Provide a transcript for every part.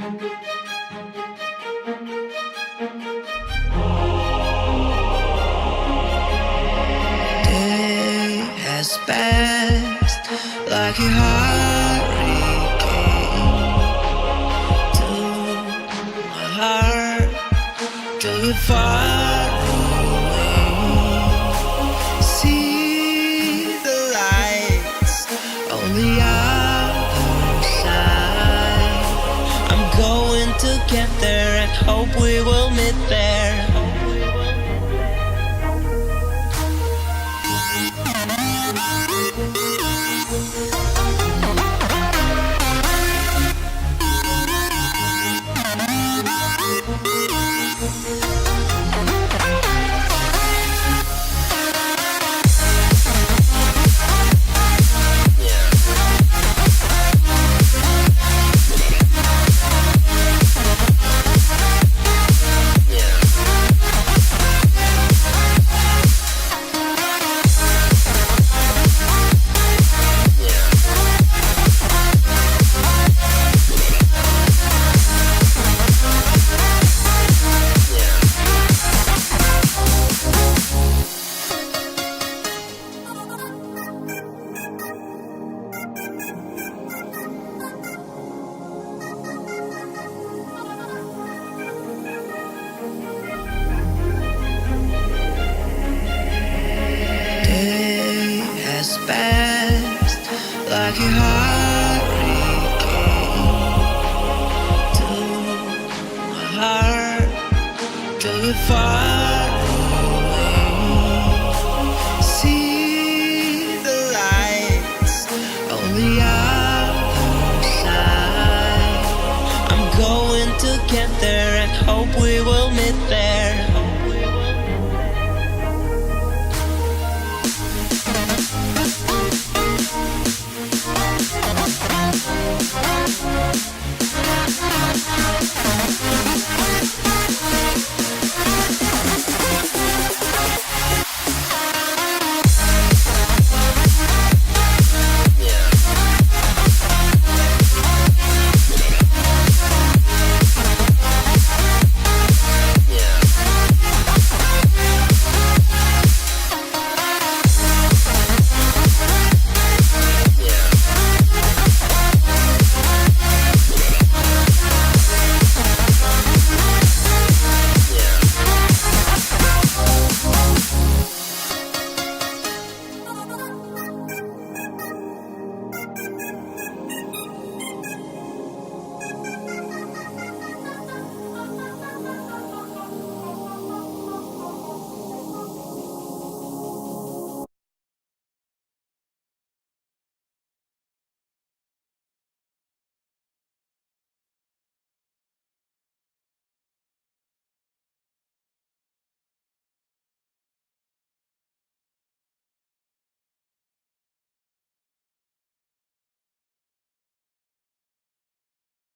Day has passed like a hurricane to my heart, took it far away. See the lights on the other side. I'm going to get there and hope we will meet there. Passed like a hurricane to my heart, took it far away. See the lights on the other side. I'm going to get there and hope we will meet there.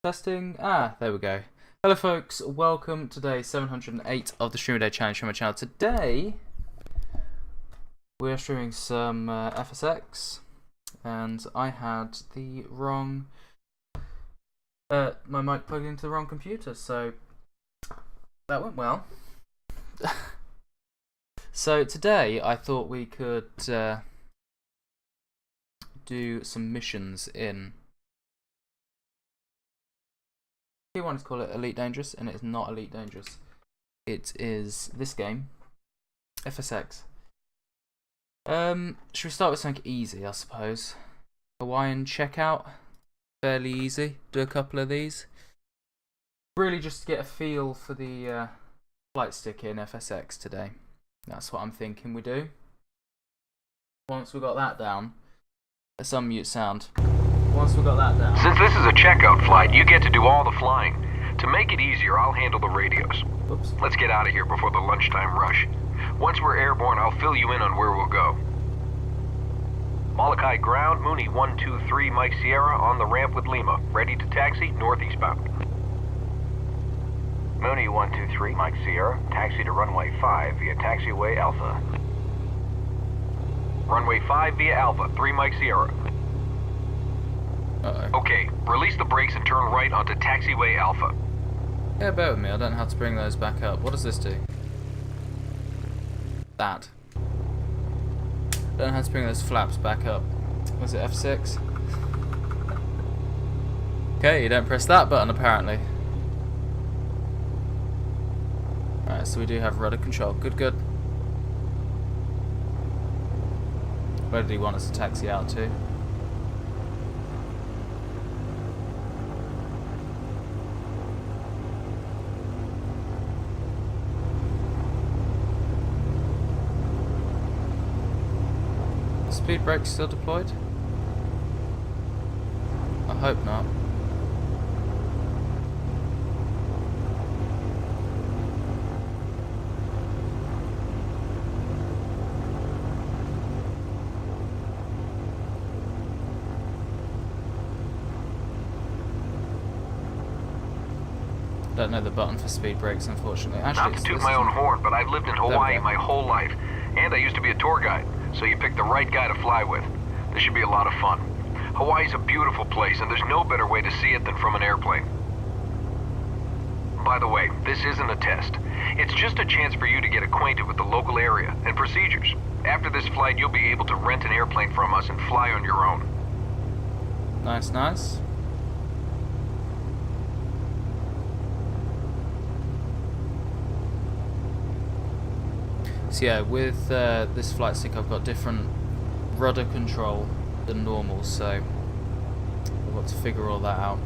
Testing. There we go. Hello folks, welcome to day 708 of the Stream a Day Challenge from my channel. Today we are streaming some FSX, and I had the wrong my mic plugged into the wrong computer, so that went well. So today I thought we could do some missions in, you want to call it Elite Dangerous, and it's not Elite Dangerous. It is this game, FSX. Should we start with something easy, I suppose? Hawaiian checkout, fairly easy. Do a couple of these. Really just to get a feel for the flight stick in FSX today. That's what I'm thinking we do. Once we got that down, let's unmute sound. Once we got that down. Since this is a checkout flight, you get to do all the flying. To make it easier, I'll handle the radios. Oops. Let's get out of here before the lunchtime rush. Once we're airborne, I'll fill you in on where we'll go. Molokai ground, Mooney 123, Mike Sierra on the ramp with Lima. Ready to taxi, northeastbound. Mooney 123, Mike Sierra, taxi to runway 5 via taxiway Alpha. Runway 5 via Alpha, 3 Mike Sierra. Uh-oh. Okay, release the brakes and turn right onto Taxiway Alpha. Yeah, bear with me. I don't know how to bring those back up. What does this do? That. I don't know how to bring those flaps back up. Was it F6? Okay, you don't press that button apparently. Alright, so we do have rudder control. Good, good. Where did he want us to taxi out to? Speed brakes still deployed? I hope not. Don't know the button for speed brakes, unfortunately. Actually, Not to toot my own horn, but I've lived in Hawaii my whole life, and I used to be a tour guide, so you picked the right guy to fly with. This should be a lot of fun. Hawaii's a beautiful place, and there's no better way to see it than from an airplane. By the way, this isn't a test. It's just a chance for you to get acquainted with the local area and procedures. After this flight, you'll be able to rent an airplane from us and fly on your own. Nice, nice. So yeah, with this flight stick I've got different rudder control than normal, so I've got to figure all that out.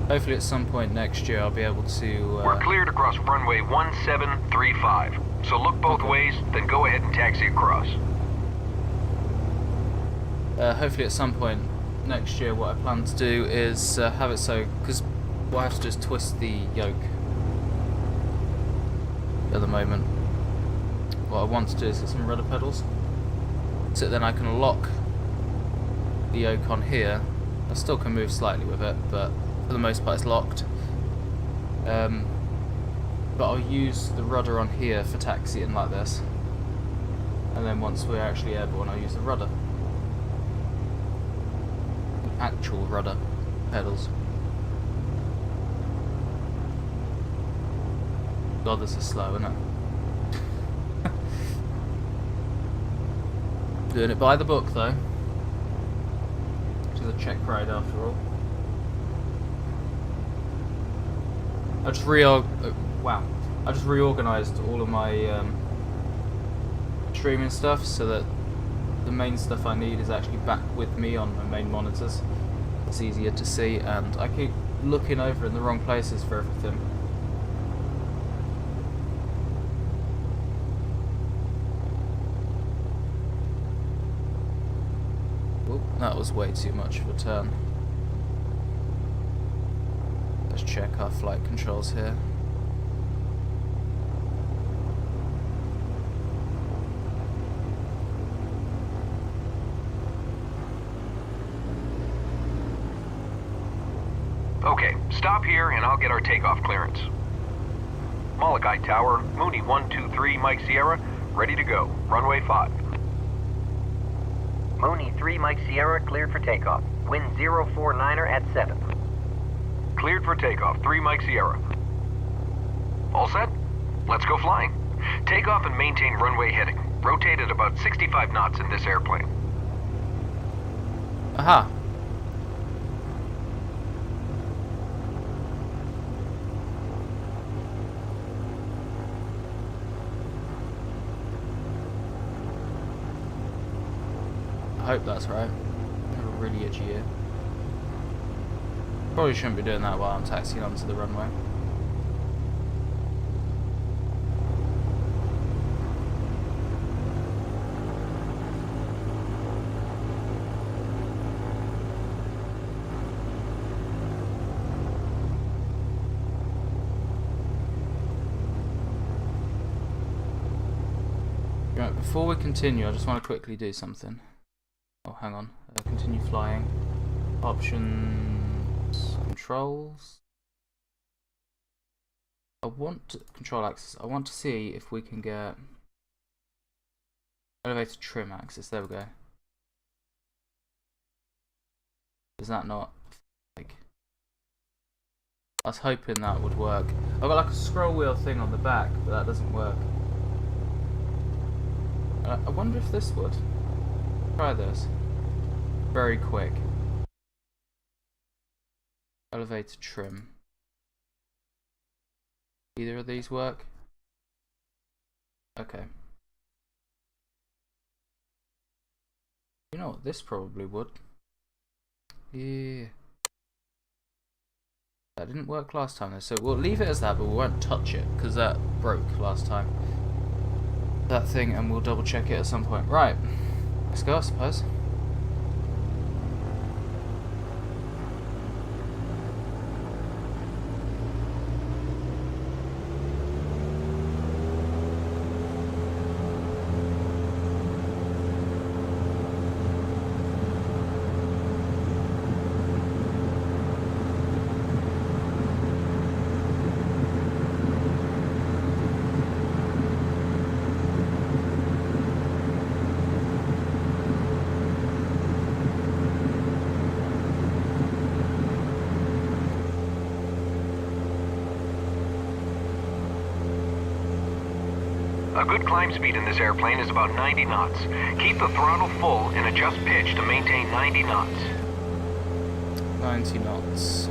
Hopefully at some point next year I'll be able to... We're cleared across runway 1735. So look both ways, then go ahead and taxi across. Hopefully at some point next year what I plan to do is have it so... Because what I have to do is twist the yoke at the moment. What I want to do is get some rudder pedals, so then I can lock the yoke on here. I still can move slightly with it, but for the most part it's locked. But I'll use the rudder on here for taxiing like this, and then once we're actually airborne I'll use the rudder. The actual rudder pedals. God, this is slow, isn't it? Doing it by the book though, which is a check ride after all. I just reorganized all of my streaming stuff so that the main stuff I need is actually back with me on my main monitors. It's easier to see, and I keep looking over in the wrong places for everything. Oop, that was way too much of a turn. Let's check our flight controls here. Okay, stop here and I'll get our takeoff clearance. Molokai Tower, Mooney 123 Mike Sierra, ready to go. Runway 5. Mooney 3 Mike Sierra, cleared for takeoff. Wind 049er at 7. Cleared for takeoff, 3 Mike Sierra. All set? Let's go flying. Take off and maintain runway heading. Rotate at about 65 knots in this airplane. Aha! I hope that's right. I have a really itchy ear. Probably shouldn't be doing that while I'm taxiing onto the runway. Right, before we continue, I just want to quickly do something. Oh, hang on. Continue flying. Options. controls. I want to control axis. I want to see if we can get elevator trim axis. There we go. Is that not like? I was hoping that would work. I've got like a scroll wheel thing on the back, but that doesn't work. I wonder if this would. Try this. Very quick. Elevator trim. Either of these work? Okay. You know what? This probably would. Yeah. That didn't work last time though, so we'll leave it as that, but we won't touch it because that broke last time. That thing, and we'll double check it at some point. Right. Let's go, I suppose. A good climb speed in this airplane is about 90 knots. Keep the throttle full and adjust pitch to maintain 90 knots. 90 knots.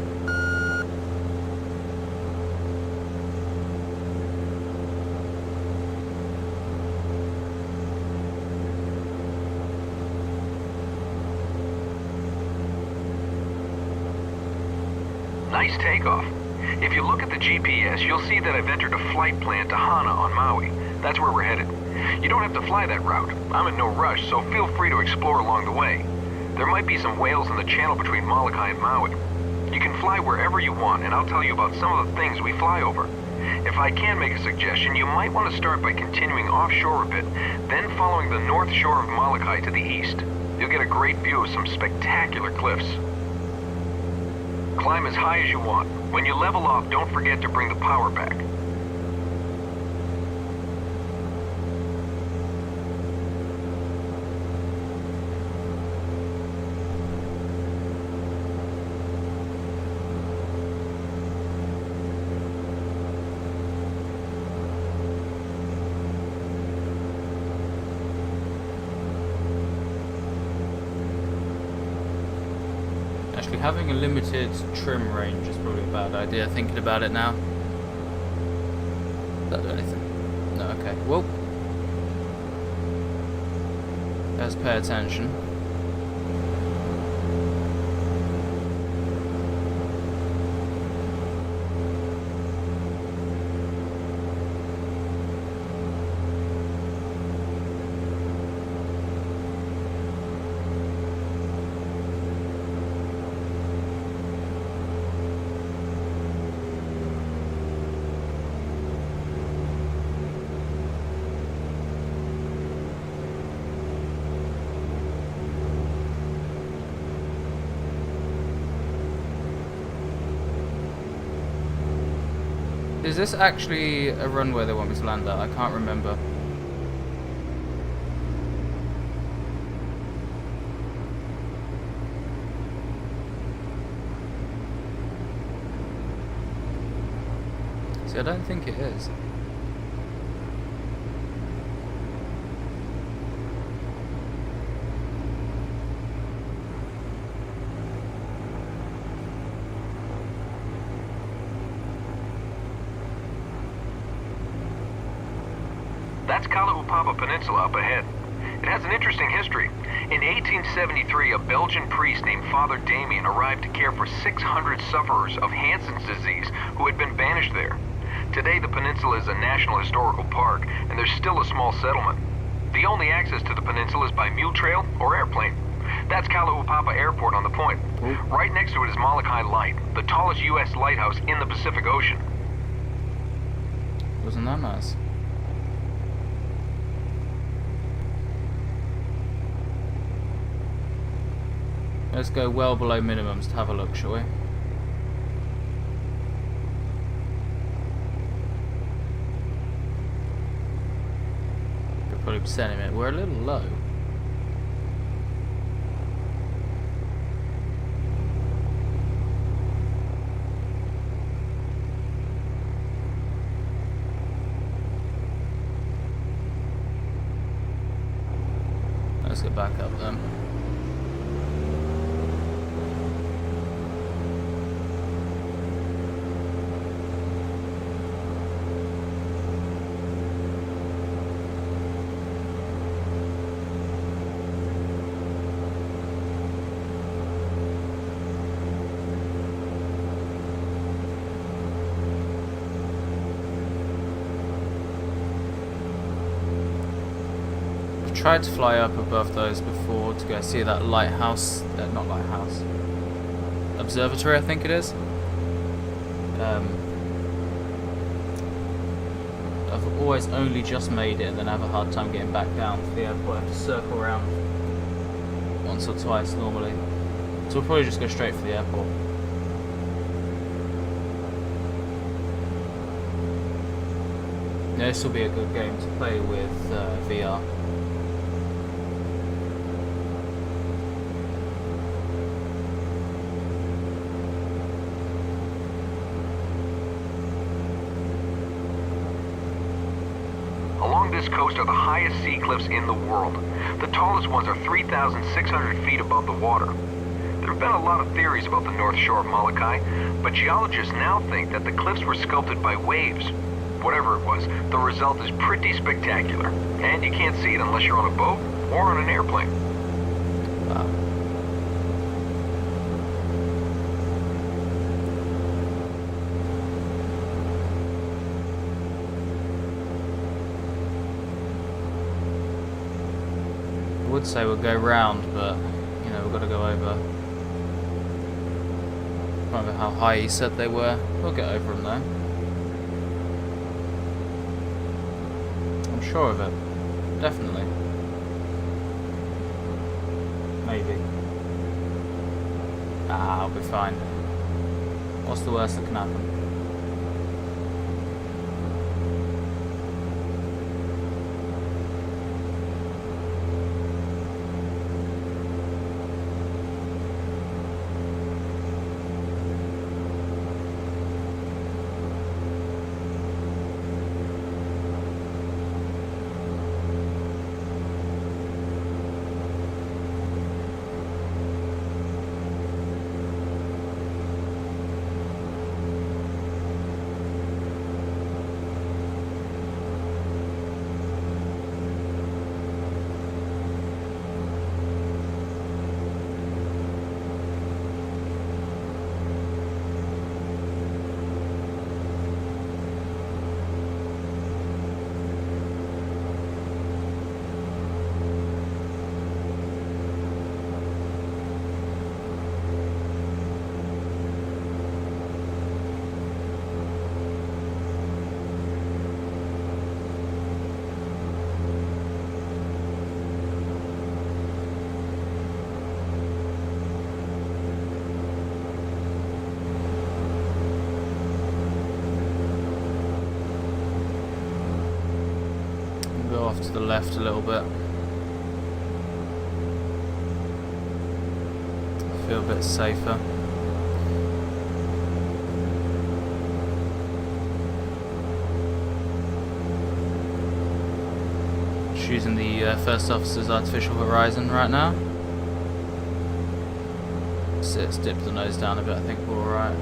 Nice takeoff. If you look at the GPS, you'll see that I've entered a flight plan to Hana on Maui. That's where we're headed. You don't have to fly that route. I'm in no rush, so feel free to explore along the way. There might be some whales in the channel between Molokai and Maui. You can fly wherever you want, and I'll tell you about some of the things we fly over. If I can make a suggestion, you might want to start by continuing offshore a bit, then following the north shore of Molokai to the east. You'll get a great view of some spectacular cliffs. Climb as high as you want. When you level off, don't forget to bring the power back. Actually, having a limited trim range is probably a bad idea, thinking about it now. Does that do anything? No, okay. Well, let's pay attention. Is this actually a runway they want me to land at? I can't remember. See, I don't think it is. That's Kalaupapa Peninsula up ahead. It has an interesting history. In 1873, a Belgian priest named Father Damien arrived to care for 600 sufferers of Hansen's disease who had been banished there. Today, the peninsula is a National Historical Park, and there's still a small settlement. The only access to the peninsula is by mule trail or airplane. That's Kalaupapa Airport on the point. Right next to it is Molokai Light, the tallest U.S. lighthouse in the Pacific Ocean. Wasn't that nice? Let's go well below minimums to have a look, shall we? Probably sentiment. We're a little low. Let's get back up then. Tried to fly up above those before to go see that lighthouse, not lighthouse, observatory I think it is. I've always only just made it and then have a hard time getting back down to the airport. I have to circle around once or twice normally, so we'll probably just go straight for the airport. Yeah, this will be a good game to play with VR. Along this coast are the highest sea cliffs in the world. The tallest ones are 3,600 feet above the water. There have been a lot of theories about the north shore of Molokai, but geologists now think that the cliffs were sculpted by waves. Whatever it was, the result is pretty spectacular. And you can't see it unless you're on a boat or on an airplane. Wow. I would say we'll go round, but you know, we've got to go over. I can't remember how high he said they were. We'll get over them though. I'm sure of it. Definitely. Maybe. Ah, I'll be fine. What's the worst that can happen? Go off to the left a little bit. Feel a bit safer. Just using the First Officer's Artificial Horizon right now. So let's dip the nose down a bit, I think we're alright.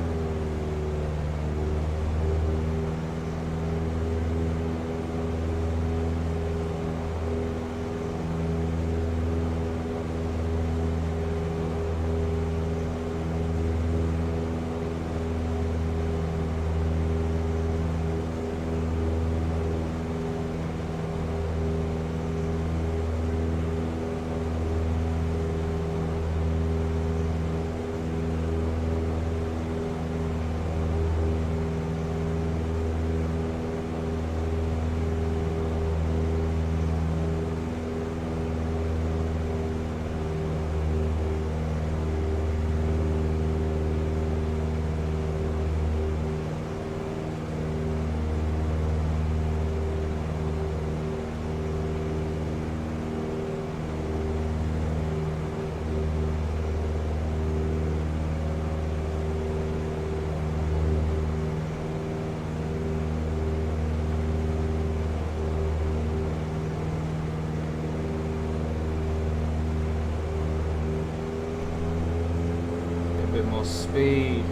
more speed.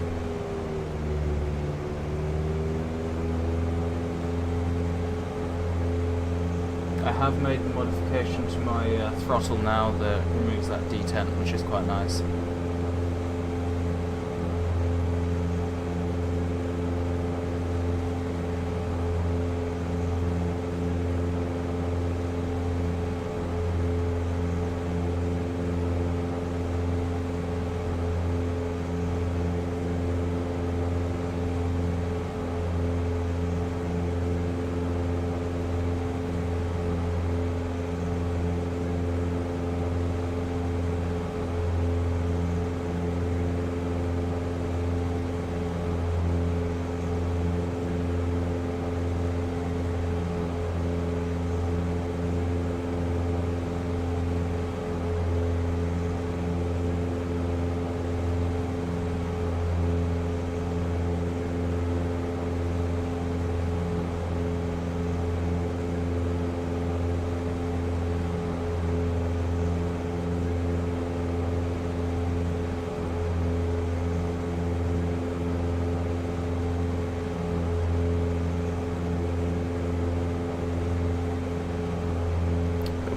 I have made the modification to my throttle now that removes that detent, which is quite nice.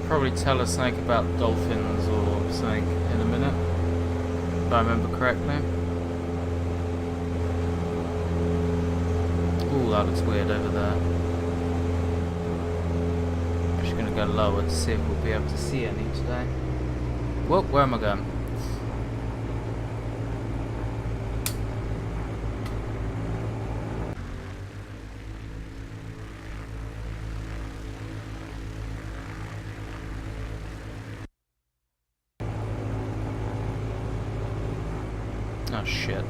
Probably tell us something about dolphins or something in a minute, if I remember correctly. Ooh, that looks weird over there. I'm just gonna go lower to see if we'll be able to see any today. Whoa, where am I going? Oh shit.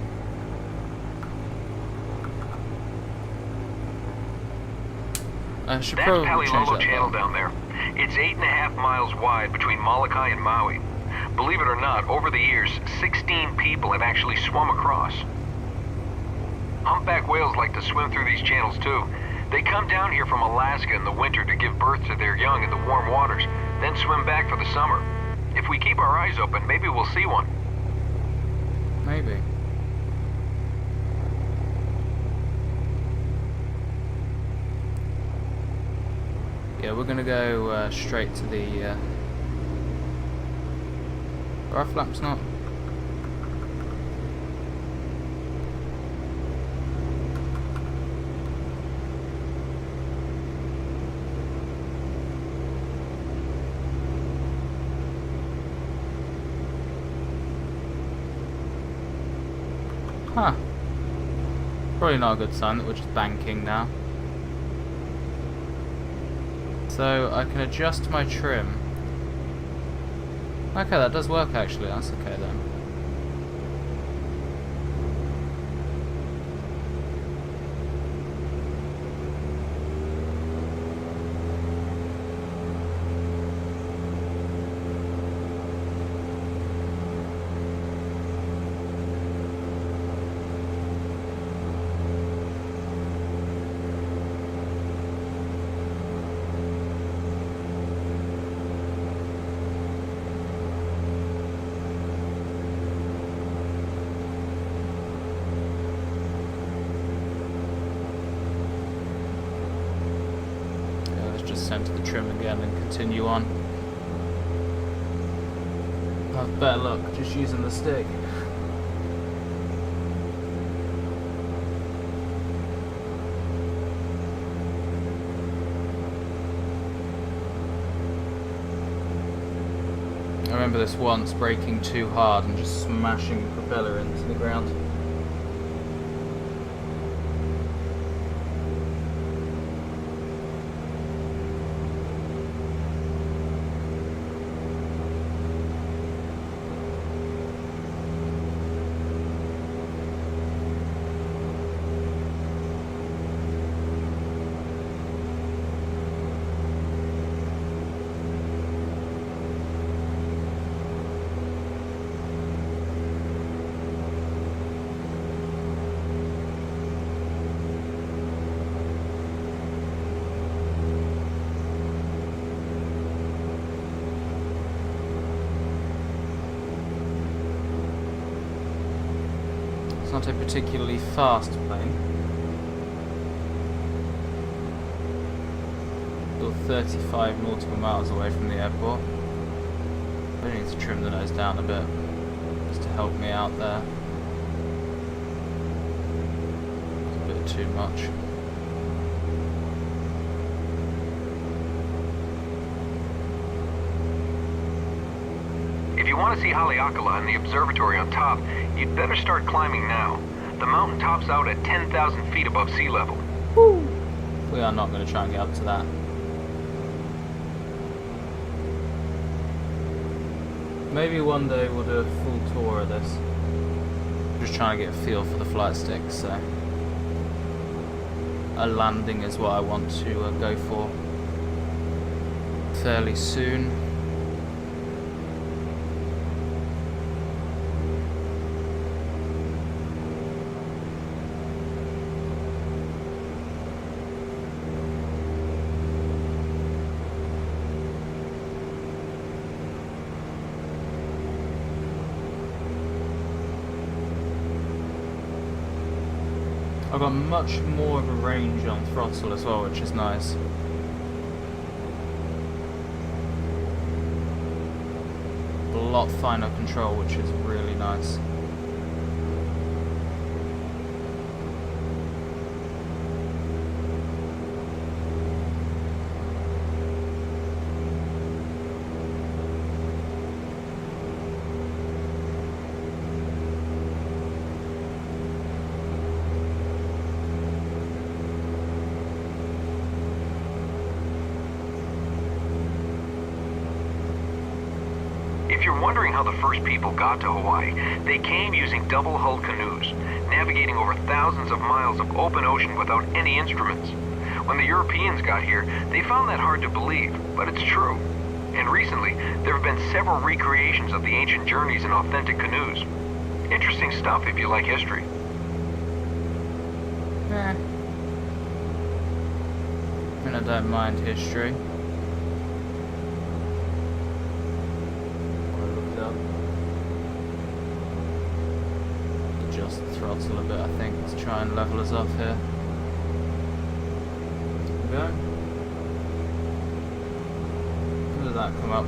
I should That's probably change Palilolo that Channel though. down there. It's 8.5 miles wide between Molokai and Maui. Believe it or not, over the years, 16 people have actually swum across. Humpback whales like to swim through these channels too. They come down here from Alaska in the winter to give birth to their young in the warm waters, then swim back for the summer. If we keep our eyes open, maybe we'll see one. Maybe. Yeah, we're gonna go straight to the. Are our flaps not? Huh. Probably not a good sign that we're just banking now. So I can adjust my trim. Okay, that does work actually, that's okay then. Center the trim again and continue on. I'll have better luck just using the stick. I remember this once braking too hard and just smashing the propeller into the ground. not a particularly fast plane. Still 35 nautical miles away from the airport. I need to trim the nose down a bit, just to help me out there. It's a bit too much. If you want to see Haleakala and the observatory on top, you'd better start climbing now. The mountain tops out at 10,000 feet above sea level. Woo. We are not going to try and get up to that. Maybe one day we'll do a full tour of this. Just trying to get a feel for the flight stick, so a landing is what I want to go for fairly soon. I've got much more of a range on throttle as well, which is nice. A lot finer control, which is really nice. If you're wondering how the first people got to Hawaii, they came using double-hulled canoes, navigating over thousands of miles of open ocean without any instruments. When the Europeans got here, they found that hard to believe, but it's true. And recently, there have been several recreations of the ancient journeys in authentic canoes. Interesting stuff if you like history. I mean, I don't mind history. Adjust the throttle a bit, I think, to try and level us off here. There we go. When did that come up?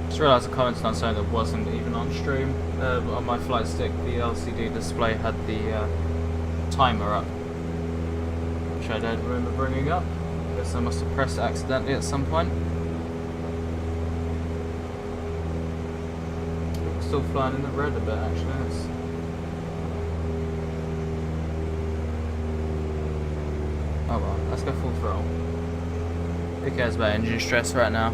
Just realised I commented on something that wasn't even on stream. On my flight stick, the LCD display had the timer up, which I don't remember bringing up. Guess I must have pressed it accidentally at some point. Still flying in the red a bit, actually. Oh well, let's go full throttle. Who cares about engine stress right now?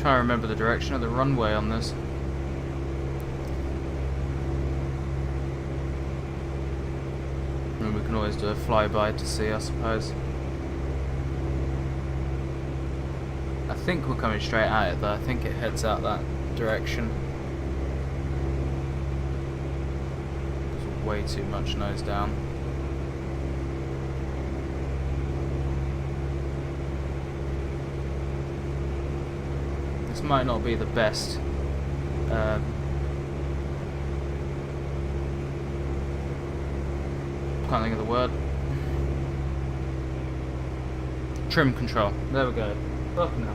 trying to remember the direction of the runway on this. And we can always do a flyby to see, I suppose. I think we're coming straight at it though. I think it heads out that direction. There's way too much nose down. This might not be the best. Can't think of the word. Trim control. There we go. Up now.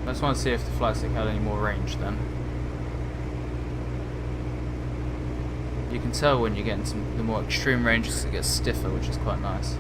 I just want to see if the flight stick had any more range then. You can tell when you're getting the more extreme ranges because it gets stiffer, which is quite nice.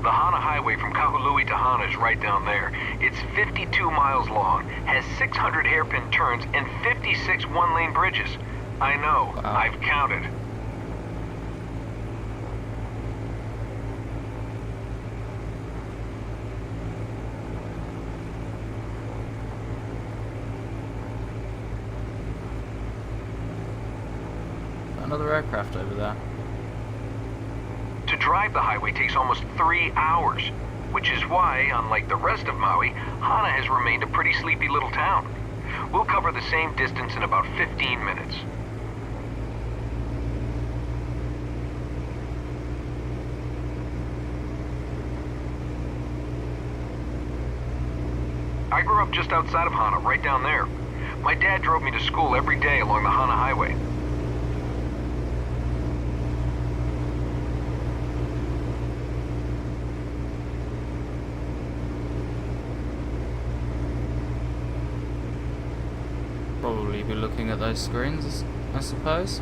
The Hana Highway from Kahului to Hana is right down there. It's 52 miles long, has 600 hairpin turns, and 56 one-lane bridges. I know, Wow. I've counted. Another aircraft over there. To drive the highway takes almost 3 hours, which is why, unlike the rest of Maui, Hana has remained a pretty sleepy little town. We'll cover the same distance in about 15 minutes. I grew up just outside of Hana, right down there. My dad drove me to school every day along the Hana Highway. Probably be looking at those screens, I suppose.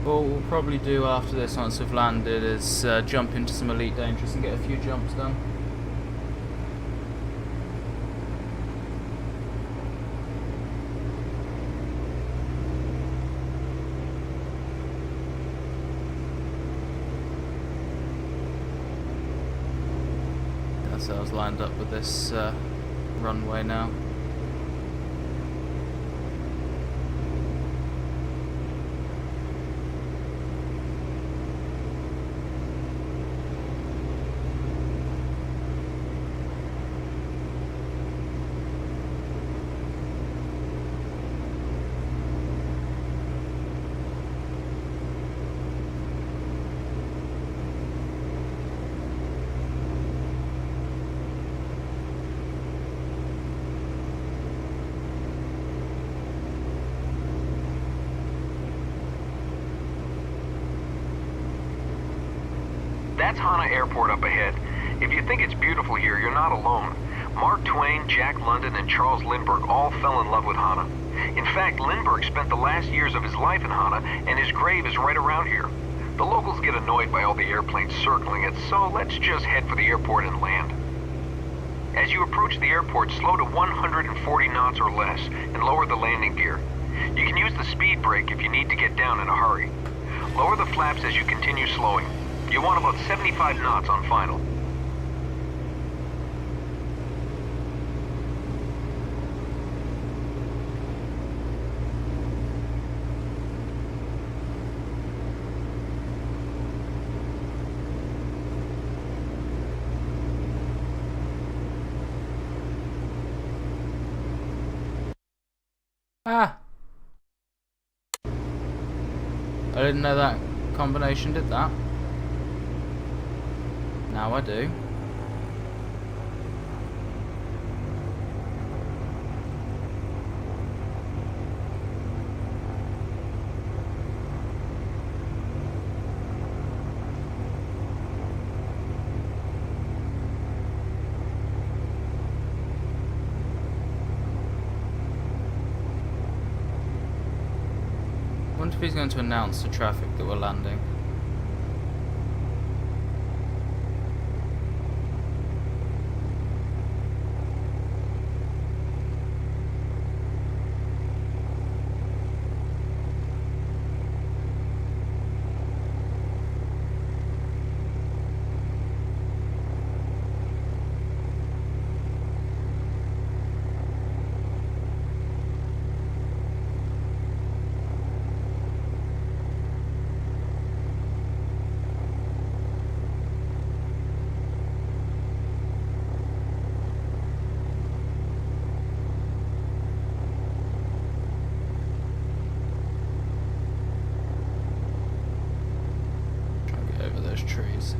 What we'll probably do after this, once we've landed, is jump into some Elite Dangerous and get a few jumps done. That's how I was lined up with this runway now. That's Hana Airport up ahead. If you think it's beautiful here, you're not alone. Mark Twain, Jack London, and Charles Lindbergh all fell in love with Hana. In fact, Lindbergh spent the last years of his life in Hana, and his grave is right around here. The locals get annoyed by all the airplanes circling it, so let's just head for the airport and land. As you approach the airport, slow to 140 knots or less, and lower the landing gear. You can use the speed brake if you need to get down in a hurry. Lower the flaps as you continue slowing. You want about 75 knots on final. Ah! I didn't know that combination did that. Now I do. I wonder if he's going to announce the traffic that we're landing. Trees.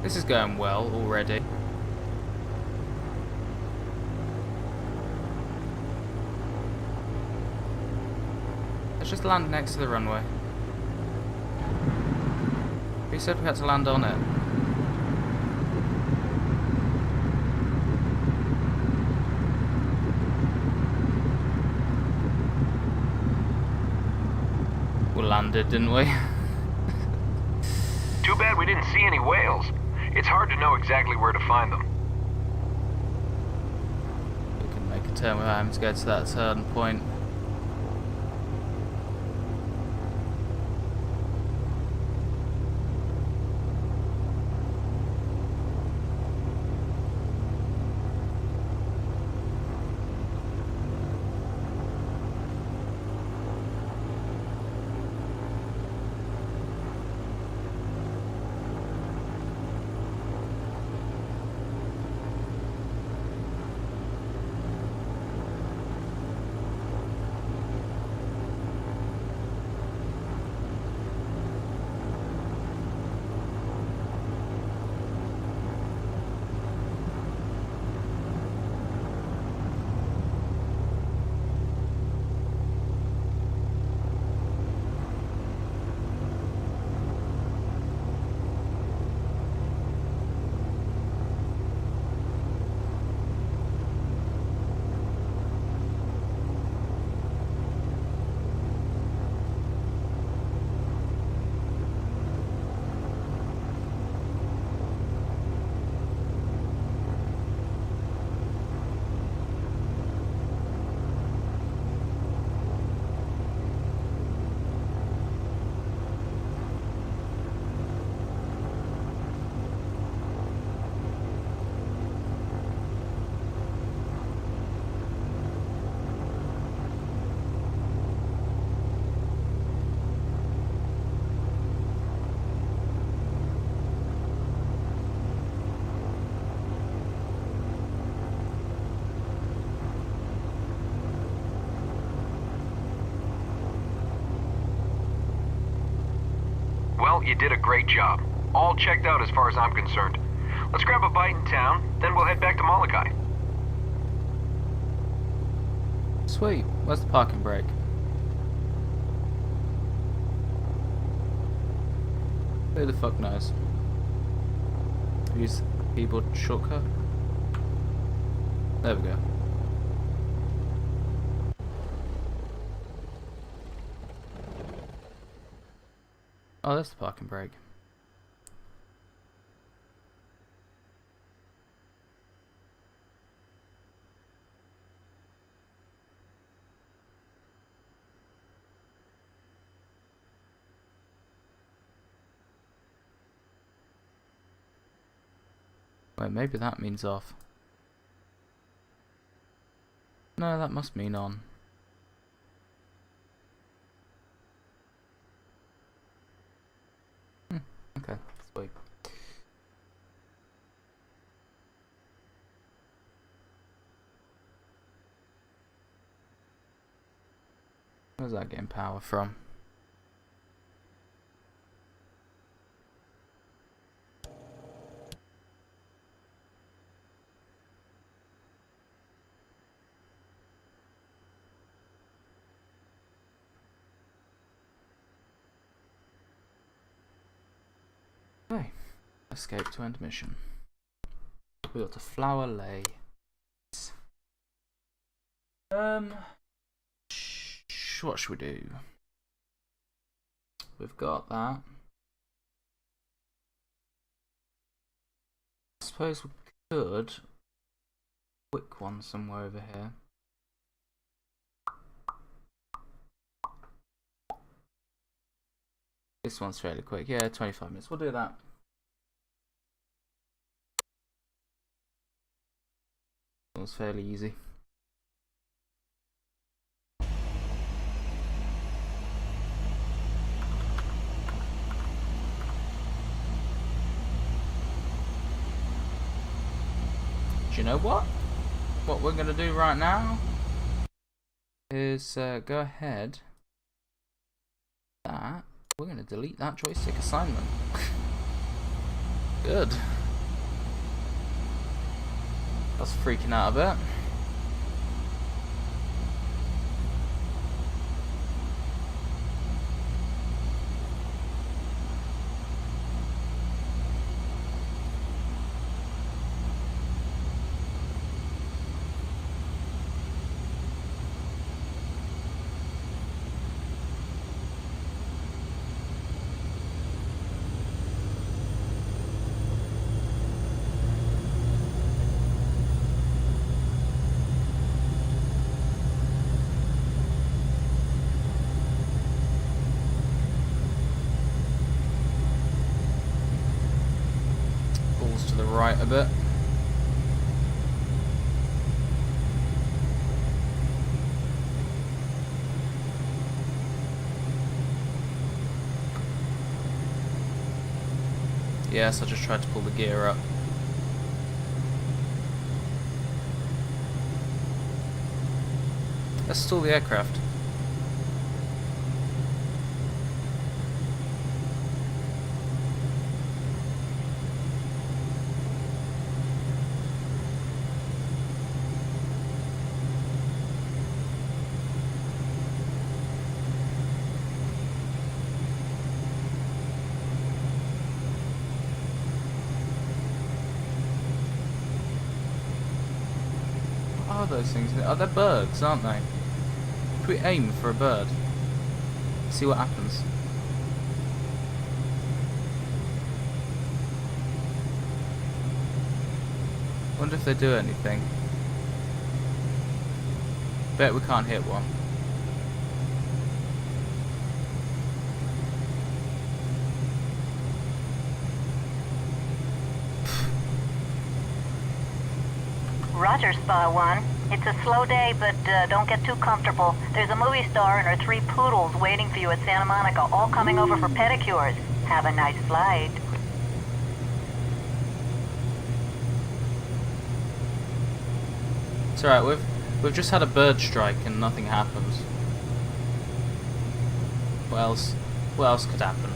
This is going well already. Let's just land next to the runway. We said we had to land on it. We landed, didn't we? Too bad we didn't see any whales. It's hard to know exactly where to find them. We can make a turn without having to go to that certain point. Well, you did a great job. All checked out as far as I'm concerned. Let's grab a bite in town, then we'll head back to Molokai. Sweet. Where's the parking brake? Who the fuck knows? Use the keyboard shortcut. There we go. Oh, that's the parking brake. Wait, maybe that means off. No, that must mean on. Okay, sweet. Where's that getting power from? Okay. Escape to end mission. We got a flower lay. What should we do? We've got that. I suppose we could quick one somewhere over here. This one's fairly quick. Yeah, 25 minutes. We'll do that. That was fairly easy. Do you know what? What we're going to do right now is go ahead. That. We're going to delete that joystick assignment. Good. That's freaking out a bit. To the right a bit. Yes, I just tried to pull the gear up. Let's stall the aircraft. Those things, are they birds, aren't they? Could we aim for a bird? See what happens. Wonder if they do anything. Bet we can't hit one. Roger, Spa 1. It's a slow day, but don't get too comfortable. There's a movie star and her 3 poodles waiting for you at Santa Monica, all coming over for pedicures. Have a nice flight. It's alright, we've just had a bird strike and nothing happens. What else could happen?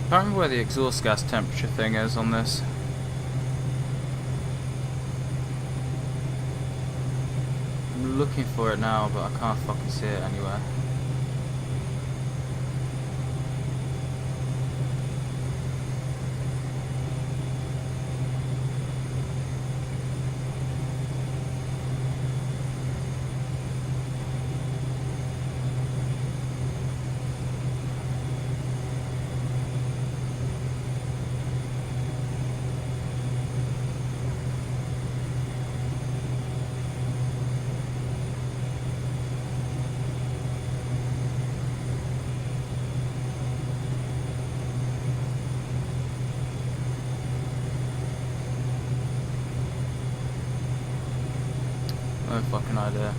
I can't remember where the exhaust gas temperature thing is on this. I'm looking for it now, but I can't fucking see it anywhere. No fucking idea.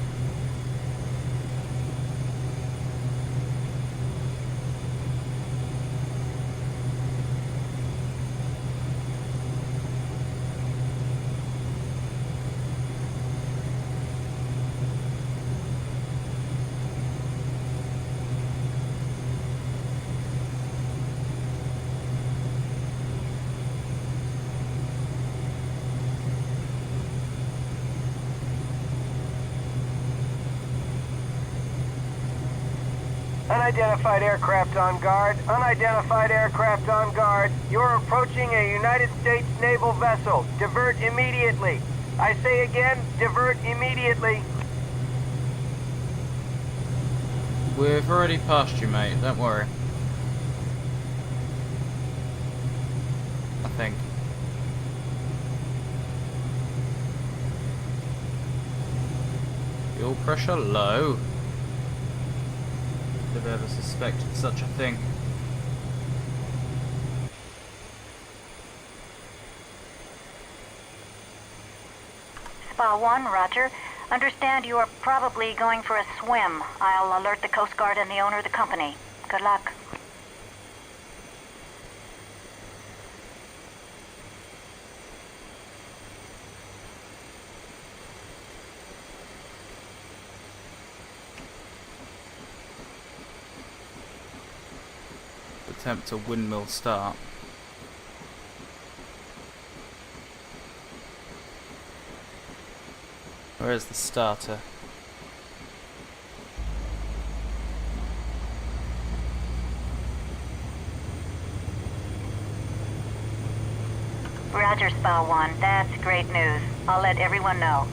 Unidentified aircraft on guard. Unidentified aircraft on guard. You're approaching a United States naval vessel. Divert immediately. I say again, divert immediately. We've already passed you, mate. Don't worry. I think. Fuel pressure low. Have ever suspected such a thing. Spa 1, roger. Understand you are probably going for a swim. I'll alert the Coast Guard and the owner of the company. Good luck. Attempt a windmill start. Where's the starter? Roger, Spa 1. That's great news. I'll let everyone know.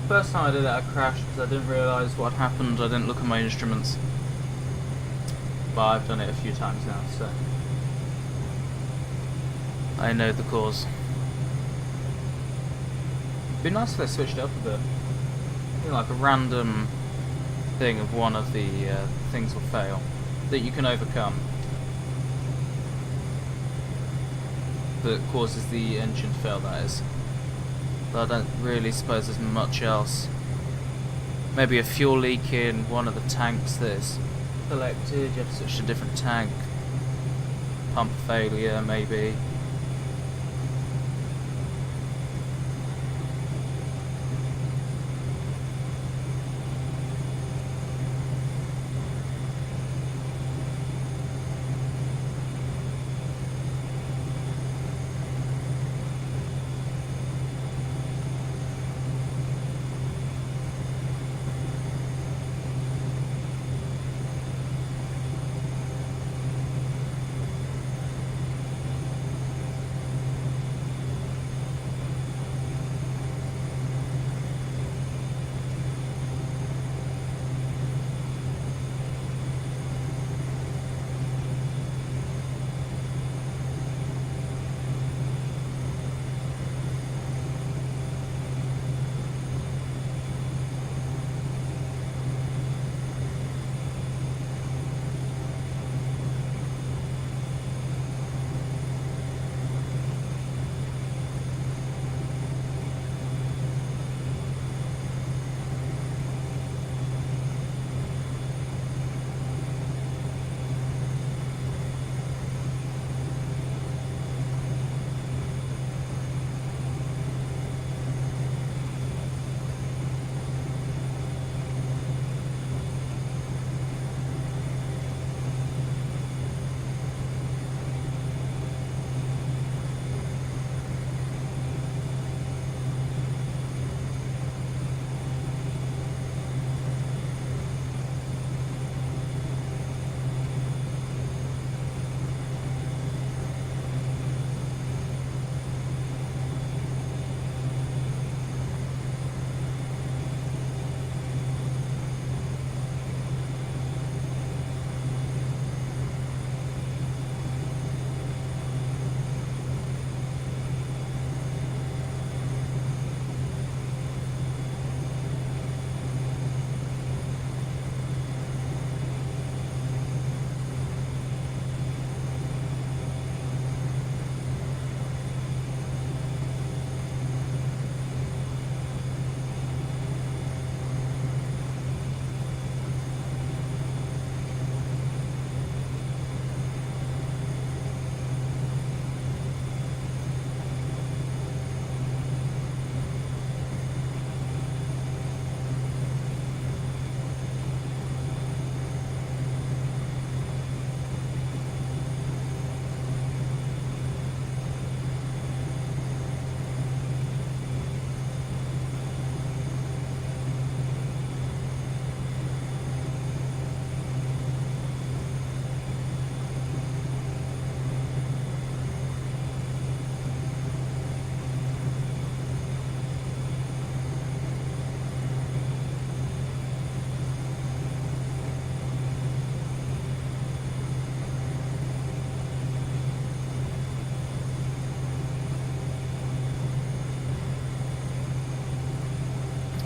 First time I did it, I crashed because I didn't realise what happened. I didn't look at my instruments. But I've done it a few times now, so I know the cause. It'd be nice if they switched it up a bit. You know, like a random thing of one of the things will fail that you can overcome, that causes the engine to fail, that is. But I don't really suppose there's much else. Maybe a fuel leak in one of the tanks that is selected, you have to switch to a different tank. Pump failure, maybe.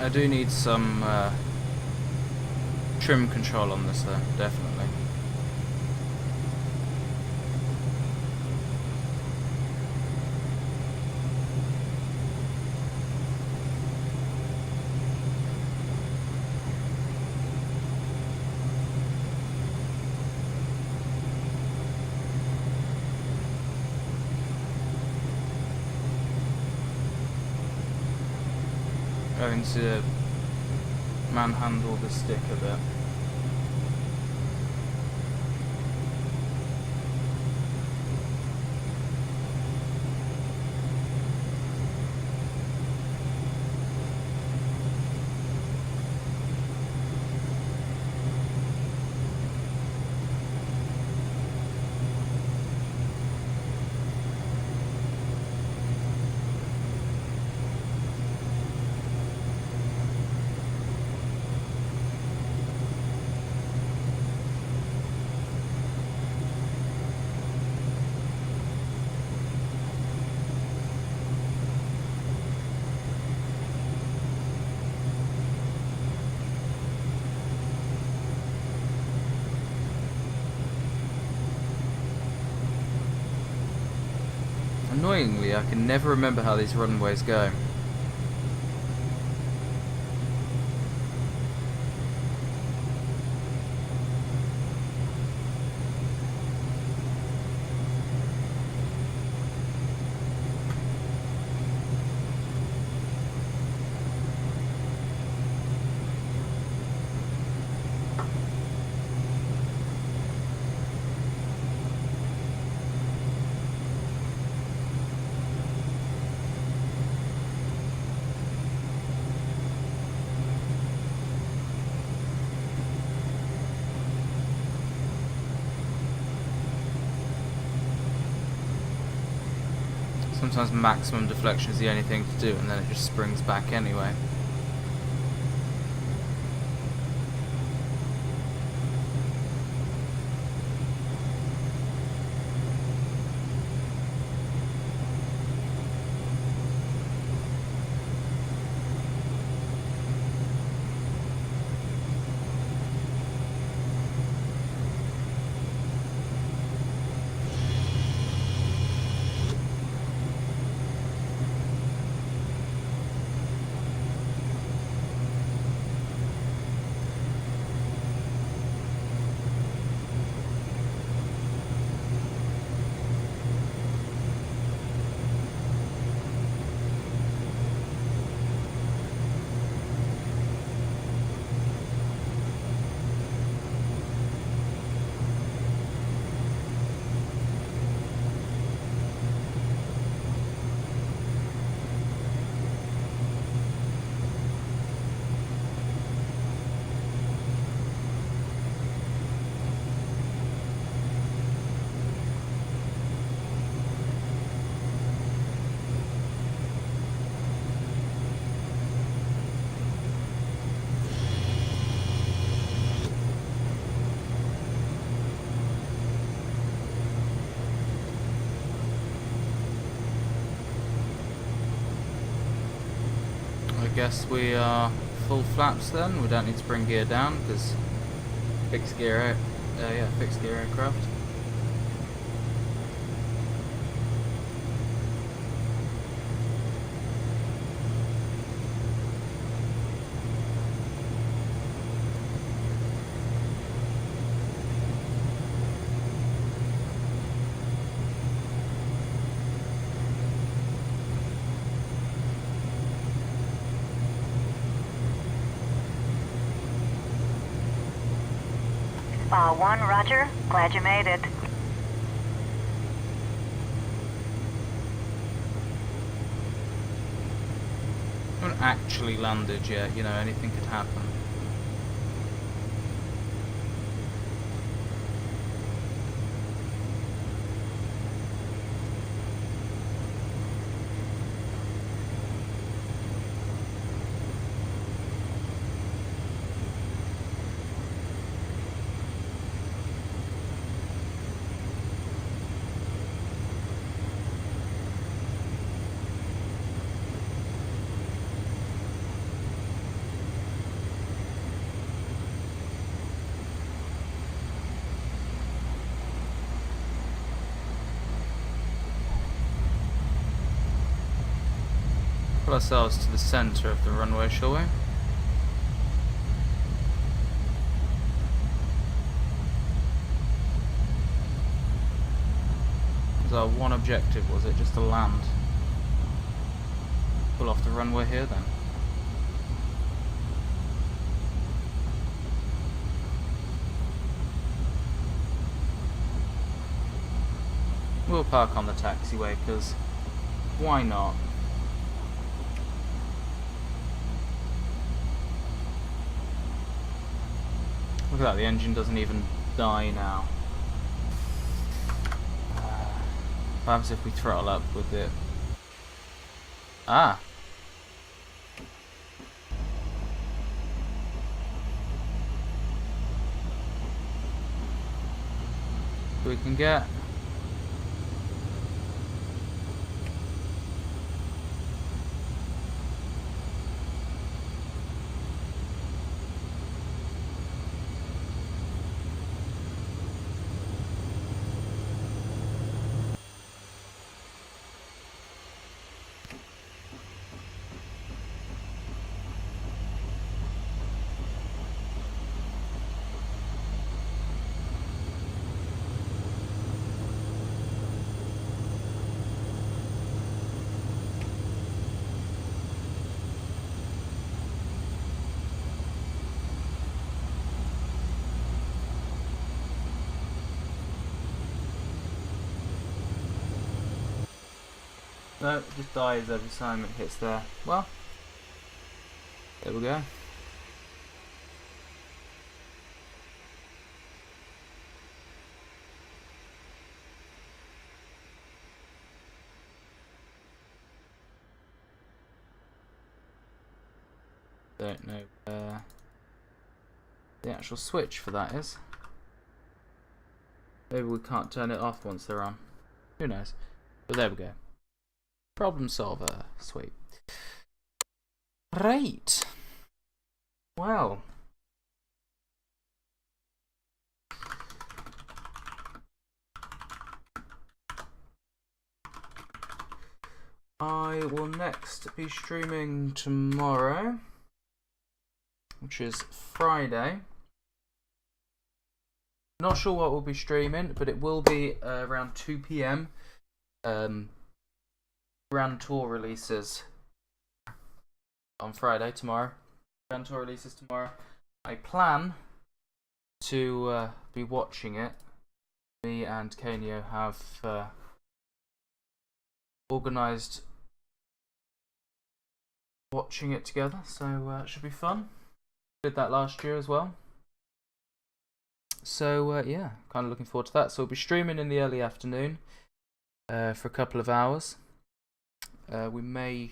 I do need some trim control on this though, definitely. Going to manhandle the stick a bit. Annoyingly, I can never remember how these runways go. Sometimes maximum deflection is the only thing to do, and then it just springs back anyway. I guess we are full flaps then. We don't need to bring gear down because fixed gear aircraft. Spa 1, roger. Glad you made it. We haven't actually landed yet, you know, anything could happen. Pull ourselves to the centre of the runway, shall we? Was our one objective, was it? Just to land? Pull off the runway here then. We'll park on the taxiway, because why not? Look at that, the engine doesn't even die now. What happens if we throttle up with it? Ah! We can get... No, it just dies every time it hits there. Well, there we go. Don't know where the actual switch for that is. Maybe we can't turn it off once they're on. Who knows? But there we go. Problem solver. Sweet. Right. Well. I will next be streaming tomorrow, which is Friday. Not sure what we'll be streaming, but it will be around 2 PM. Grand Tour releases on Friday, tomorrow. Grand Tour releases tomorrow. I plan to be watching it. Me and Kanyo have organised watching it together, so it should be fun. Did that last year as well. So yeah, kind of looking forward to that. So we'll be streaming in the early afternoon for a couple of hours. We may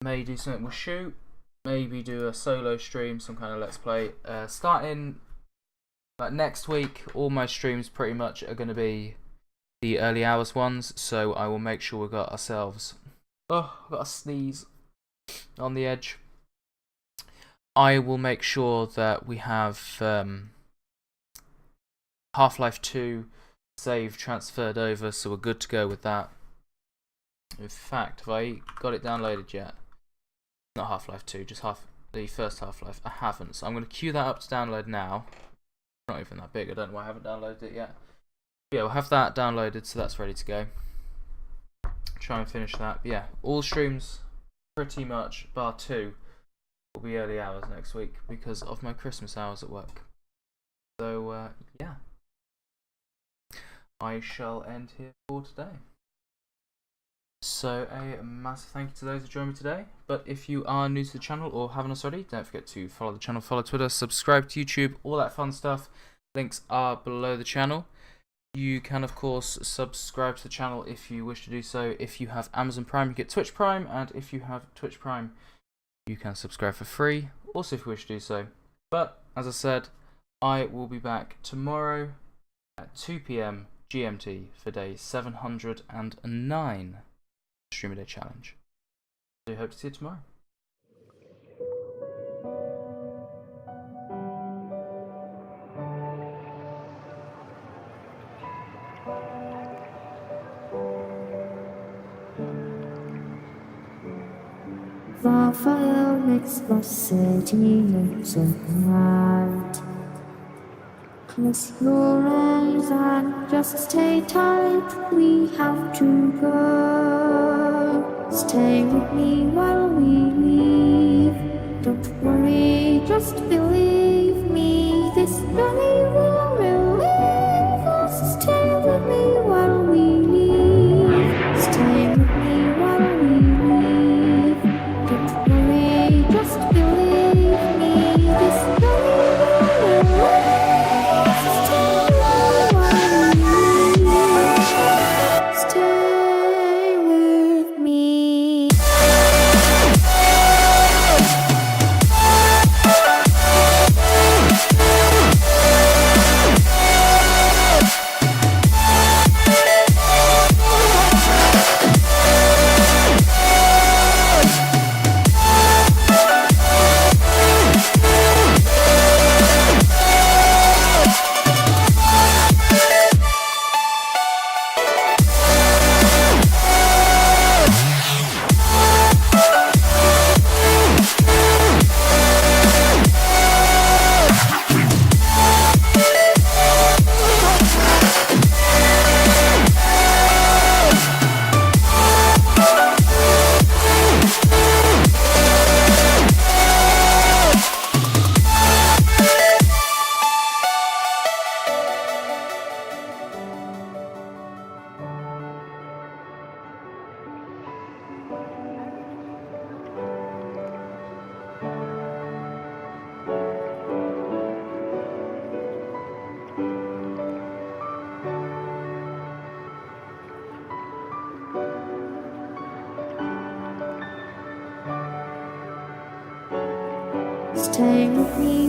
do something with Shoot, maybe do a solo stream, some kind of let's play. Starting like next week, all my streams pretty much are going to be the early hours ones, so I will make sure we've got ourselves... Oh, I've got a sneeze on the edge. I will make sure that we have Half-Life 2 save transferred over, so we're good to go with that. In fact, have I got it downloaded yet? Not Half-Life 2, just the first Half-Life. I haven't, so I'm going to queue that up to download now. Not even that big, I don't know why I haven't downloaded it yet. Yeah, we'll have that downloaded, so that's ready to go. Try and finish that. But yeah, all streams pretty much, bar 2, will be early hours next week because of my Christmas hours at work. So yeah, I shall end here for today. So a massive thank you to those who joined me today. But if you are new to the channel or haven't already, don't forget to follow the channel, follow Twitter, subscribe to YouTube, all that fun stuff. Links are below the channel. You can of course subscribe to the channel if you wish to do so. If you have Amazon Prime, you get Twitch Prime, and if you have Twitch Prime, you can subscribe for free, also if you wish to do so. But as I said, I will be back tomorrow at 2 PM GMT for day 709 Streamer Day Challenge. So I hope to see you tomorrow. The fire makes the city look so bright. Close your eyes and just stay tight. We have to go. Stay with me while we leave. Don't worry, just believe me. This journey will relieve us. Stay with me while we leave. Stay with me while we leave. Don't worry, just believe me. This journey will relieve us. Stay with me while we leave. Stay with me. Stay with me